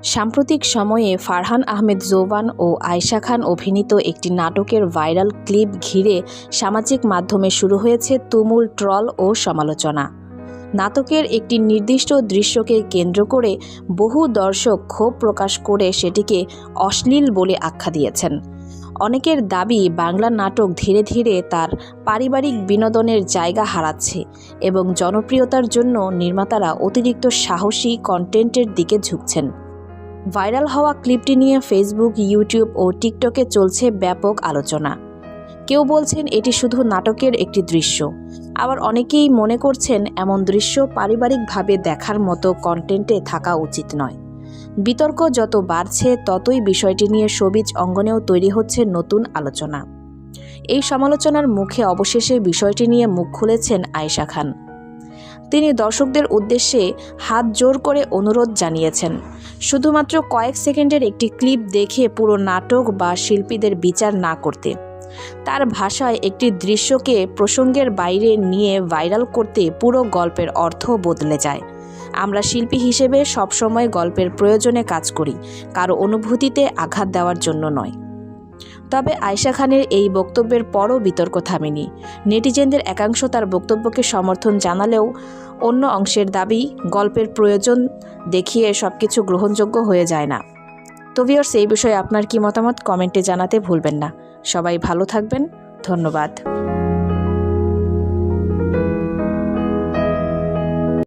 সাম্প্রতিক সময়ে ফারহান আহমেদ জোবান ও আয়েশা খান অভিনীত একটি নাটকের ভাইরাল ক্লিপ ঘিরে সামাজিক মাধ্যমে শুরু হয়েছে তুমুল ট্রল ও সমালোচনা। নাটকের একটি নির্দিষ্ট দৃশ্যকে কেন্দ্র করে বহু দর্শক ক্ষোভ প্রকাশ করে সেটিকে অশ্লীল বলে আখ্যা দিয়েছেন। অনেকের দাবি, বাংলা নাটক ধীরে ধীরে তার পারিবারিক বিনোদনের জায়গা হারাচ্ছে এবং জনপ্রিয়তার জন্য নির্মাতারা অতিরিক্ত সাহসী কন্টেন্টের দিকে ঝুঁকছেন। ভাইরাল হওয়া ক্লিপটি নিয়ে ফেসবুক, ইউটিউব ও টিকটকে চলছে ব্যাপক আলোচনা। কেউ বলছেন এটি শুধু নাটকের একটি দৃশ্য, আবার অনেকেই মনে করছেন এমন দৃশ্য পারিবারিকভাবে দেখার মতো কন্টেন্টে থাকা উচিত নয়। বিতর্ক যত বাড়ছে ততই বিষয়টি নিয়ে শোবিজ অঙ্গনেও তৈরি হচ্ছে নতুন আলোচনা। এই সমালোচনার মুখে অবশেষে বিষয়টি নিয়ে মুখ খুলেছেন আয়েশা খান। তিনি দর্শকদের উদ্দেশ্যে হাত জোর করে অনুরোধ জানিয়েছেন, শুধুমাত্র কয়েক সেকেন্ডের একটি ক্লিপ দেখে পুরো নাটক বা শিল্পীদের বিচার না করতে। তার ভাষায়, একটি দৃশ্যকে প্রসঙ্গের বাইরে নিয়ে ভাইরাল করতে পুরো গল্পের অর্থ বদলে যায়। আমরা শিল্পী হিসেবে সবসময় গল্পের প্রয়োজনে কাজ করি, কারো অনুভূতিতে আঘাত দেওয়ার জন্য নয়। তবে আয়েশা খানের এই বক্তব্যের পরও বিতর্ক থামেনি। নেটিজেনদের একাংশ তার বক্তব্যকে সমর্থন জানালেও অন্য অংশের দাবি, গল্পের প্রয়োজন দেখিয়ে সবকিছু গ্রহণযোগ্য হয়ে যায় না। তো ভিউয়ার্স, এই বিষয়ে আপনার কি মতামত কমেন্টে জানাতে ভুলবেন না। সবাই ভালো থাকবেন। ধন্যবাদ।